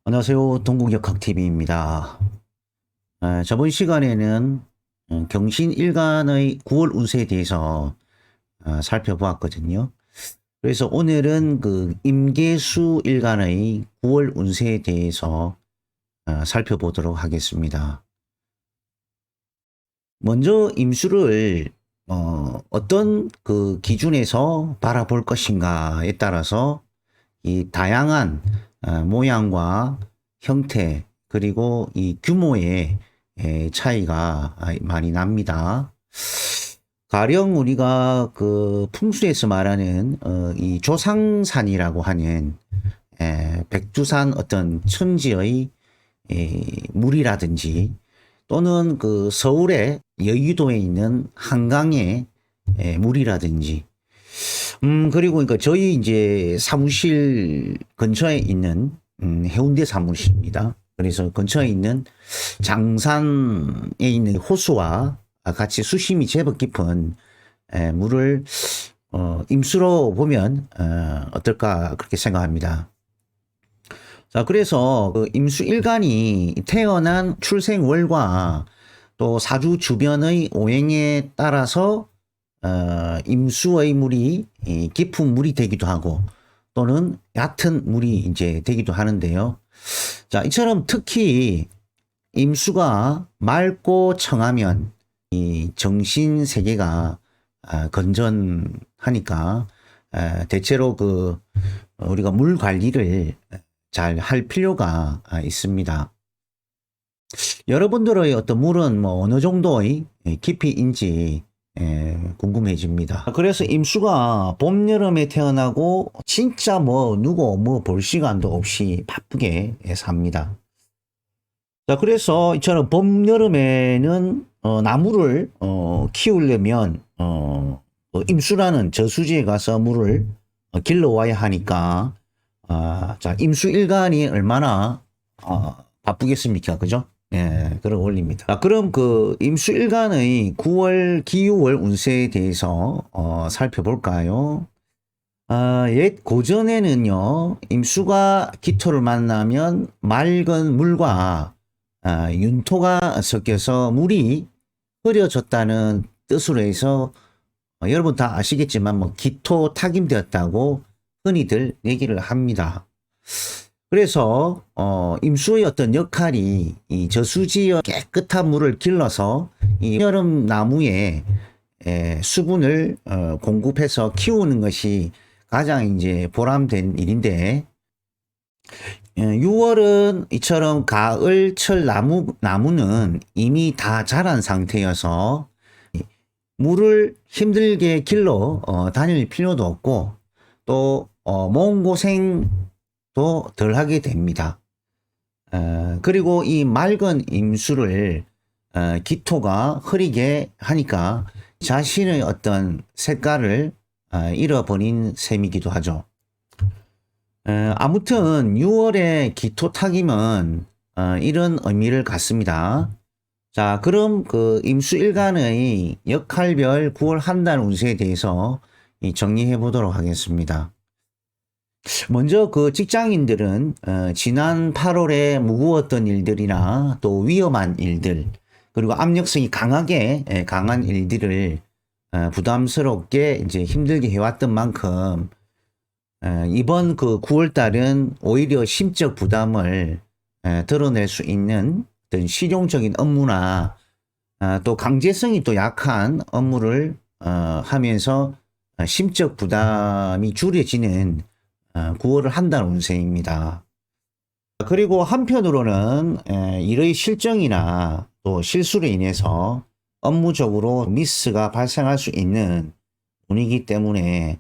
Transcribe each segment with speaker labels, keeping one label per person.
Speaker 1: 안녕하세요. 동국역학TV입니다. 저번 시간에는 경신일간의 9월 운세에 대해서 살펴보았거든요. 그래서 오늘은 그 임계수일간의 9월 운세에 대해서 살펴보도록 하겠습니다. 먼저 임수를 어떤 그 기준에서 바라볼 것인가에 따라서 이 다양한 모양과 형태 그리고 이 규모의 차이가 많이 납니다. 가령 우리가 그 풍수에서 말하는 이 조상산이라고 하는 백두산 어떤 천지의 물이라든지 또는 그 서울의 여의도에 있는 한강의 물이라든지 그리고 그러니까 저희 이제 사무실 근처에 있는 해운대 사무실입니다. 그래서 근처에 있는 장산에 있는 호수와 같이 수심이 제법 깊은 물을 임수로 보면 어떨까 그렇게 생각합니다. 자, 그래서 그 임수일간이 태어난 출생월과 또 사주 주변의 오행에 따라서 임수의 물이 깊은 물이 되기도 하고 또는 얕은 물이 이제 되기도 하는데요. 자, 이처럼 특히 임수가 맑고 청하면 이 정신 세계가 건전하니까 대체로 그 우리가 물 관리를 잘 할 필요가 있습니다. 여러분들의 어떤 물은 뭐 어느 정도의 깊이인지 궁금해집니다. 그래서 임수가 봄, 여름에 태어나고 진짜 뭐 누구 뭐 볼 시간도 없이 바쁘게 삽니다. 자, 그래서 이처럼 봄, 여름에는 나무를 키우려면 임수라는 저수지에 가서 물을 길러와야 하니까 자, 임수일간이 얼마나 바쁘겠습니까? 그죠? 예, 그런 원리입니다. 그럼 그 임수일간의 9월 기유월 운세에 대해서 살펴볼까요? 옛 고전에는요, 임수가 기토를 만나면 맑은 물과 윤토가 섞여서 물이 흐려졌다는 뜻으로 해서 여러분 다 아시겠지만 뭐 기토 타김되었다고 흔히들 얘기를 합니다. 그래서 임수의 어떤 역할이 이 저수지의 깨끗한 물을 길러서 이 여름 나무에 수분을 공급해서 키우는 것이 가장 이제 보람된 일인데 6월은 이처럼 가을철 나무는 이미 다 자란 상태여서 물을 힘들게 길러 다닐 필요도 없고 또 몸 고생도 덜 하게 됩니다. 그리고 이 맑은 임수를 기토가 흐리게 하니까 자신의 어떤 색깔을 잃어버린 셈이기도 하죠. 아무튼 6월의 기토탁임은 이런 의미를 갖습니다. 자, 그럼 그 임수일간의 역할별 9월 한 달 운세에 대해서 정리해 보도록 하겠습니다. 먼저 그 직장인들은 지난 8월에 무거웠던 일들이나 또 위험한 일들 그리고 압력성이 강한 일들을 부담스럽게 이제 힘들게 해왔던 만큼 이번 그 9월 달은 오히려 심적 부담을 드러낼 수 있는 어떤 실용적인 업무나 또 강제성이 또 약한 업무를 하면서 심적 부담이 줄여지는 9월을 한 달 운세입니다. 그리고 한편으로는 일의 실정이나 또 실수로 인해서 업무적으로 미스가 발생할 수 있는 분위기 때문에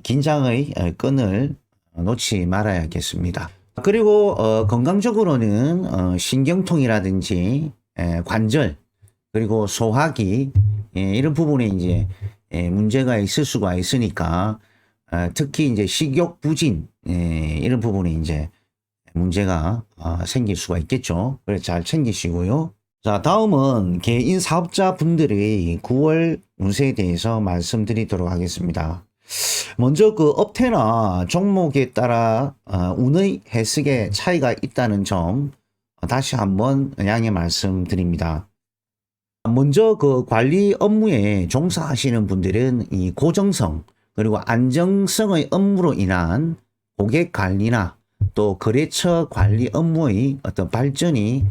Speaker 1: 긴장의 끈을 놓지 말아야겠습니다. 그리고 건강적으로는 신경통이라든지 관절 그리고 소화기 이런 부분에 이제 문제가 있을 수가 있으니까 특히 이제 식욕 부진 이런 부분에 이제 문제가 생길 수가 있겠죠. 그래서 잘 챙기시고요. 자, 다음은 개인 사업자 분들의 9월 운세에 대해서 말씀드리도록 하겠습니다. 먼저 그 업태나 종목에 따라 운의 해석에 차이가 있다는 점 다시 한번 양해 말씀드립니다. 먼저 그 관리 업무에 종사하시는 분들은 이 고정성 그리고 안정성의 업무로 인한 고객 관리나 또 거래처 관리 업무의 어떤 발전이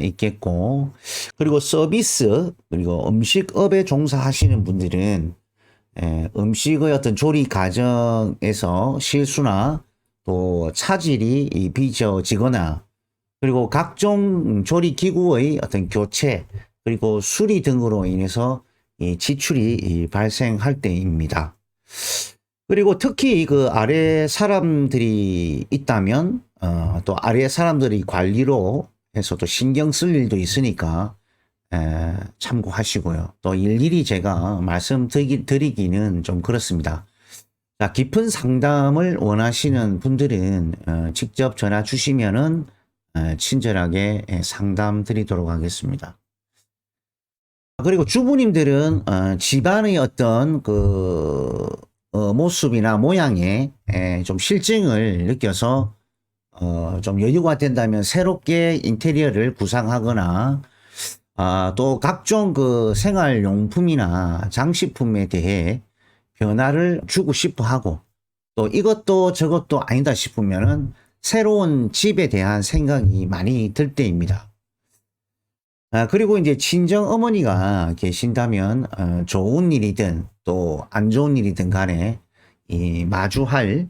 Speaker 1: 있겠고, 그리고 서비스 그리고 음식업에 종사하시는 분들은 음식의 어떤 조리 과정에서 실수나 또 차질이 빚어지거나, 그리고 각종 조리 기구의 어떤 교체 그리고 수리 등으로 인해서 이 지출이 발생할 때입니다. 그리고 특히 그 아래 사람들이 있다면 또 아래 사람들이 관리로 해서 또 신경 쓸 일도 있으니까 참고하시고요. 또 일일이 제가 말씀드리기는 좀 그렇습니다. 자, 깊은 상담을 원하시는 분들은 직접 전화 주시면은 친절하게 상담 드리도록 하겠습니다. 그리고 주부님들은 집안의 어떤 그 모습이나 모양에 좀 실증을 느껴서 좀 여유가 된다면 새롭게 인테리어를 구상하거나 또 각종 그 생활용품이나 장식품에 대해 변화를 주고 싶어 하고, 또 이것도 저것도 아니다 싶으면은 새로운 집에 대한 생각이 많이 들 때입니다. 그리고 이제 친정 어머니가 계신다면 좋은 일이든 또 안 좋은 일이든 간에 이 마주할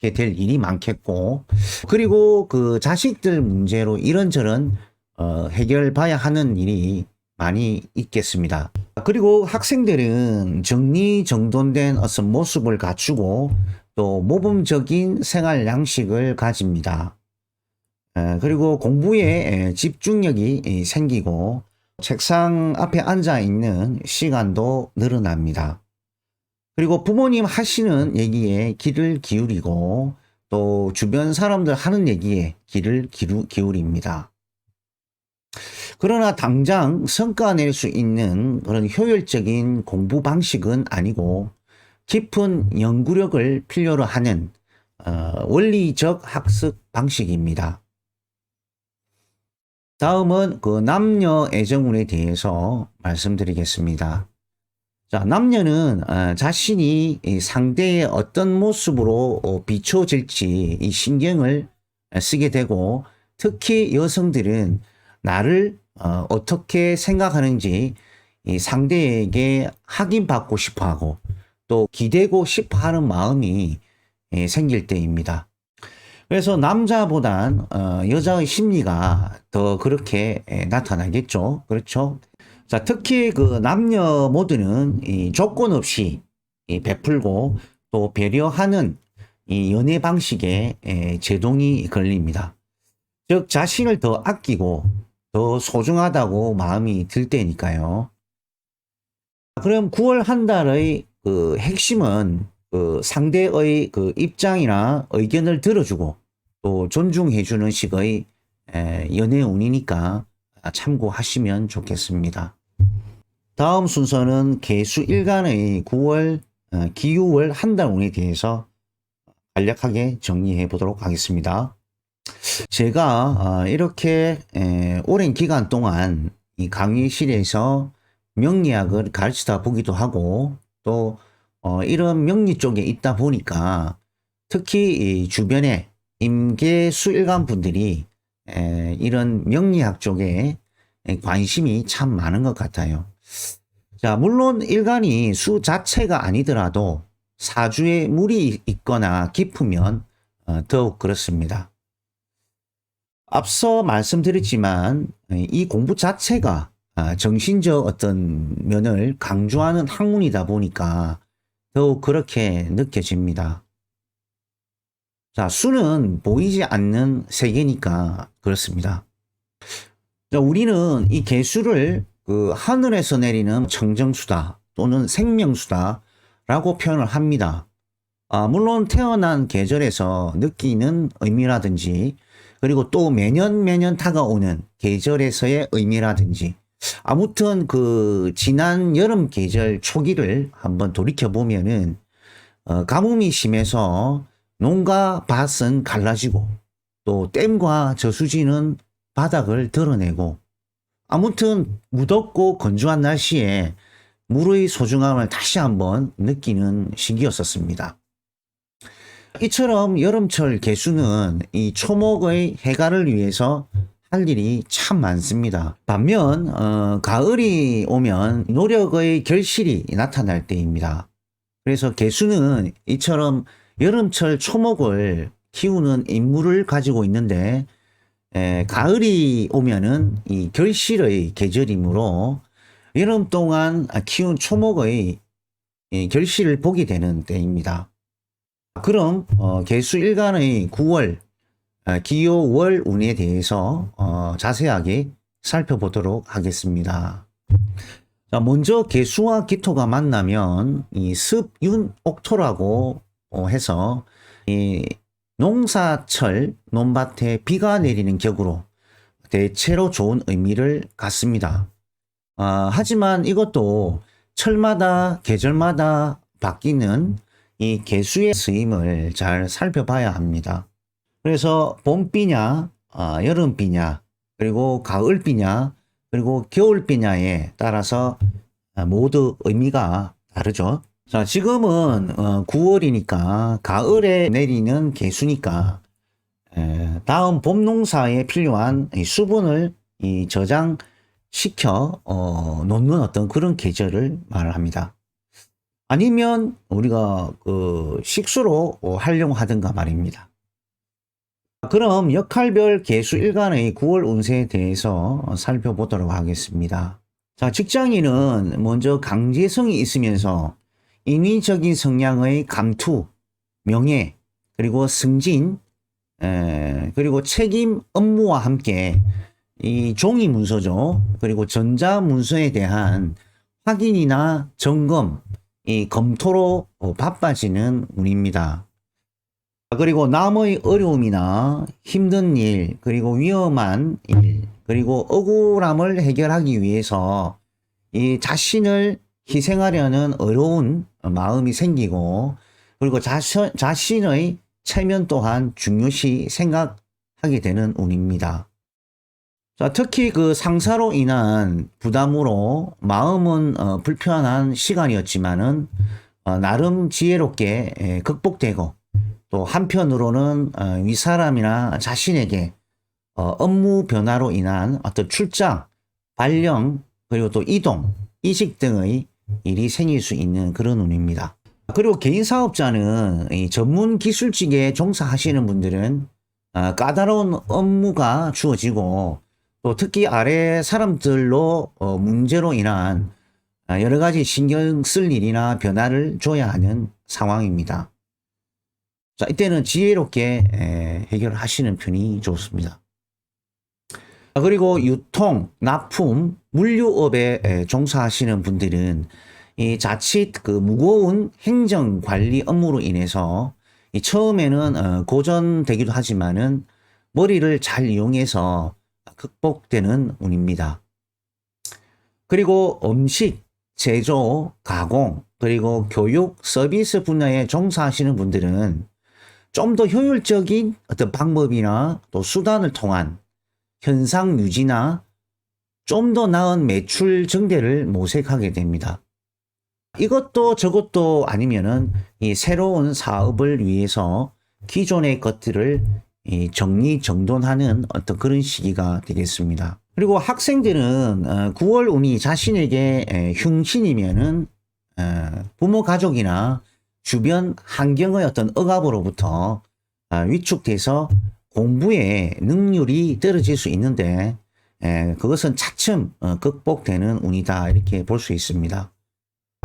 Speaker 1: 게 될 일이 많겠고, 그리고 그 자식들 문제로 이런저런 해결봐야 하는 일이 많이 있겠습니다. 그리고 학생들은 정리정돈된 어떤 모습을 갖추고 또 모범적인 생활 양식을 가집니다. 그리고 공부에 집중력이 생기고 책상 앞에 앉아 있는 시간도 늘어납니다. 그리고 부모님 하시는 얘기에 귀를 기울이고 또 주변 사람들 하는 얘기에 귀를 기울입니다. 그러나 당장 성과 낼 수 있는 그런 효율적인 공부 방식은 아니고 깊은 연구력을 필요로 하는 원리적 학습 방식입니다. 다음은 그 남녀 애정운에 대해서 말씀드리겠습니다. 자, 남녀는 자신이 상대의 어떤 모습으로 비춰질지 이 신경을 쓰게 되고, 특히 여성들은 나를 어떻게 생각하는지 이 상대에게 확인받고 싶어하고 또 기대고 싶어하는 마음이 생길 때입니다. 그래서 남자보단 여자의 심리가 더 그렇게 나타나겠죠. 그렇죠? 자, 특히 그 남녀 모두는 이 조건 없이 베풀고 또 배려하는 이 연애 방식에 제동이 걸립니다. 즉 자신을 더 아끼고 더 소중하다고 마음이 들 때니까요. 그럼 9월 한 달의 그 핵심은 그 상대의 그 입장이나 의견을 들어주고 또 존중해주는 식의 연애운이니까 참고하시면 좋겠습니다. 다음 순서는 개수일간의 9월 기유월 한 달 운에 대해서 간략하게 정리해 보도록 하겠습니다. 제가 이렇게 오랜 기간 동안 이 강의실에서 명리학을 가르치다 보기도 하고 또 이런 명리 쪽에 있다 보니까 특히 이 주변에 임계수일간 분들이 이런 명리학 쪽에 관심이 참 많은 것 같아요. 자, 물론 일간이 수 자체가 아니더라도 사주에 물이 있거나 깊으면 더욱 그렇습니다. 앞서 말씀드렸지만 이 공부 자체가 정신적 어떤 면을 강조하는 학문이다 보니까 더욱 그렇게 느껴집니다. 자, 수는 보이지 않는 세계니까 그렇습니다. 자, 우리는 이 개수를 그 하늘에서 내리는 청정수다 또는 생명수다 라고 표현을 합니다. 물론 태어난 계절에서 느끼는 의미라든지 그리고 또 매년 다가오는 계절에서의 의미라든지 아무튼 그 지난 여름 계절 초기를 한번 돌이켜 보면은 가뭄이 심해서 농가 밭은 갈라지고 또 댐과 저수지는 바닥을 드러내고 아무튼 무덥고 건조한 날씨에 물의 소중함을 다시 한번 느끼는 시기였었습니다. 이처럼 여름철 개수는 이 초목의 해갈을 위해서 할 일이 참 많습니다. 반면 가을이 오면 노력의 결실이 나타날 때입니다. 그래서 개수는 이처럼 여름철 초목을 키우는 임무를 가지고 있는데 가을이 오면은 이 결실의 계절이므로 여름 동안 키운 초목의 결실을 보게 되는 때입니다. 그럼 개수 일간의 9월 기요월 운에 대해서 자세하게 살펴보도록 하겠습니다. 자, 먼저 개수와 기토가 만나면 이 습윤 옥토라고 해서 이 농사철 논밭에 비가 내리는 격으로 대체로 좋은 의미를 갖습니다. 하지만 이것도 철마다 계절마다 바뀌는 이 개수의 쓰임을 잘 살펴봐야 합니다. 그래서 봄비냐, 여름비냐, 그리고 가을비냐, 그리고 겨울비냐에 따라서 모두 의미가 다르죠. 자, 지금은 9월이니까 가을에 내리는 개수니까 다음 봄 농사에 필요한 수분을 저장시켜 놓는 어떤 그런 계절을 말합니다. 아니면 우리가 그 식수로 활용하든가 말입니다. 그럼 역할별 개수 일간의 9월 운세에 대해서 살펴보도록 하겠습니다. 자, 직장인은 먼저 강제성이 있으면서 인위적인 성향의 감투, 명예, 그리고 승진, 그리고 책임 업무와 함께 이 종이 문서죠. 그리고 전자 문서에 대한 확인이나 점검, 이 검토로 바빠지는 운입니다. 그리고 남의 어려움이나 힘든 일, 그리고 위험한 일, 그리고 억울함을 해결하기 위해서 이 자신을 희생하려는 어려운 마음이 생기고, 그리고 자신의 체면 또한 중요시 생각하게 되는 운입니다. 자, 특히 그 상사로 인한 부담으로 마음은 불편한 시간이었지만은 나름 지혜롭게 극복되고, 또 한편으로는 윗사람이나 자신에게 업무 변화로 인한 어떤 출장, 발령, 그리고 또 이동, 이직 등의 일이 생길 수 있는 그런 운입니다. 그리고 개인 사업자는 이 전문 기술직에 종사하시는 분들은 까다로운 업무가 주어지고, 또 특히 아래 사람들로 문제로 인한 여러 가지 신경 쓸 일이나 변화를 줘야 하는 상황입니다. 자, 이때는 지혜롭게 해결하시는 편이 좋습니다. 그리고 유통, 납품, 물류업에 종사하시는 분들은 이 자칫 그 무거운 행정 관리 업무로 인해서 처음에는 고전되기도 하지만은 머리를 잘 이용해서 극복되는 운입니다. 그리고 음식, 제조, 가공, 그리고 교육, 서비스 분야에 종사하시는 분들은 좀 더 효율적인 어떤 방법이나 또 수단을 통한 현상 유지나 좀 더 나은 매출 증대를 모색하게 됩니다. 이것도 저것도 아니면은 이 새로운 사업을 위해서 기존의 것들을 정리정돈하는 어떤 그런 시기가 되겠습니다. 그리고 학생들은 9월 운이 자신에게 흉신이면은 부모 가족이나 주변 환경의 어떤 억압으로부터 위축돼서 공부에 능률이 떨어질 수 있는데 그것은 차츰 극복되는 운이다, 이렇게 볼 수 있습니다.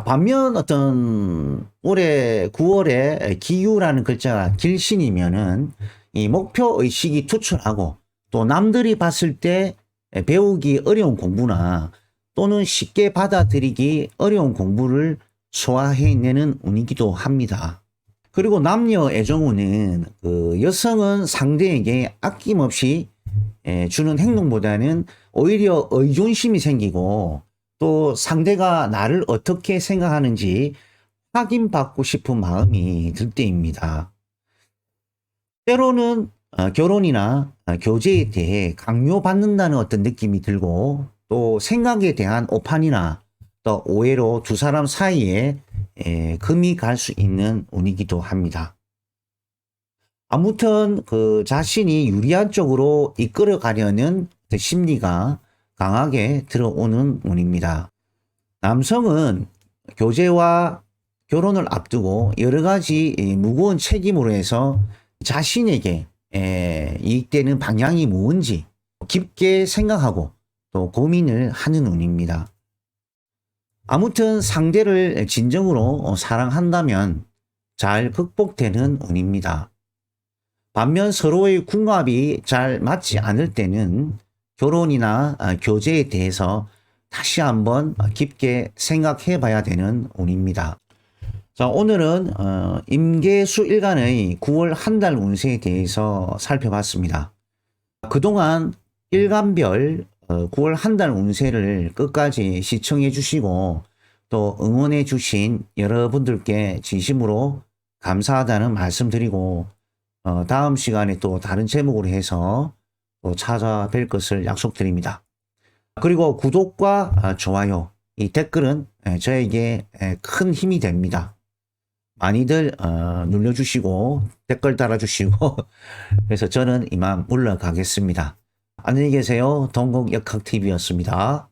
Speaker 1: 반면 어떤 올해 9월에 기유라는 글자가 길신이면은 이 목표의식이 투철하고, 또 남들이 봤을 때 배우기 어려운 공부나 또는 쉽게 받아들이기 어려운 공부를 소화해내는 운이기도 합니다. 그리고 남녀 애정운은 그 여성은 상대에게 아낌없이 주는 행동보다는 오히려 의존심이 생기고 또 상대가 나를 어떻게 생각하는지 확인받고 싶은 마음이 들 때입니다. 때로는 결혼이나 교제에 대해 강요받는다는 어떤 느낌이 들고 또 생각에 대한 오판이나 또 오해로 두 사람 사이에 금이 갈 수 있는 운이기도 합니다. 아무튼 그 자신이 유리한 쪽으로 이끌어 가려는 심리가 강하게 들어오는 운입니다. 남성은 교제와 결혼을 앞두고 여러 가지 무거운 책임으로 해서 자신에게 이익되는 방향이 뭔지 깊게 생각하고 또 고민을 하는 운입니다. 아무튼 상대를 진정으로 사랑한다면 잘 극복되는 운입니다. 반면 서로의 궁합이 잘 맞지 않을 때는 결혼이나 교제에 대해서 다시 한번 깊게 생각해 봐야 되는 운입니다. 자, 오늘은 임계수 일간의 9월 한 달 운세에 대해서 살펴봤습니다. 그동안 일간별 9월 한 달 운세를 끝까지 시청해 주시고 또 응원해 주신 여러분들께 진심으로 감사하다는 말씀드리고 다음 시간에 또 다른 제목으로 해서 또 찾아뵐 것을 약속드립니다. 그리고 구독과 좋아요, 이 댓글은 저에게 큰 힘이 됩니다. 많이들 눌러주시고 댓글 달아주시고 그래서 저는 이만 물러가겠습니다. 안녕히 계세요. 동국역학TV였습니다.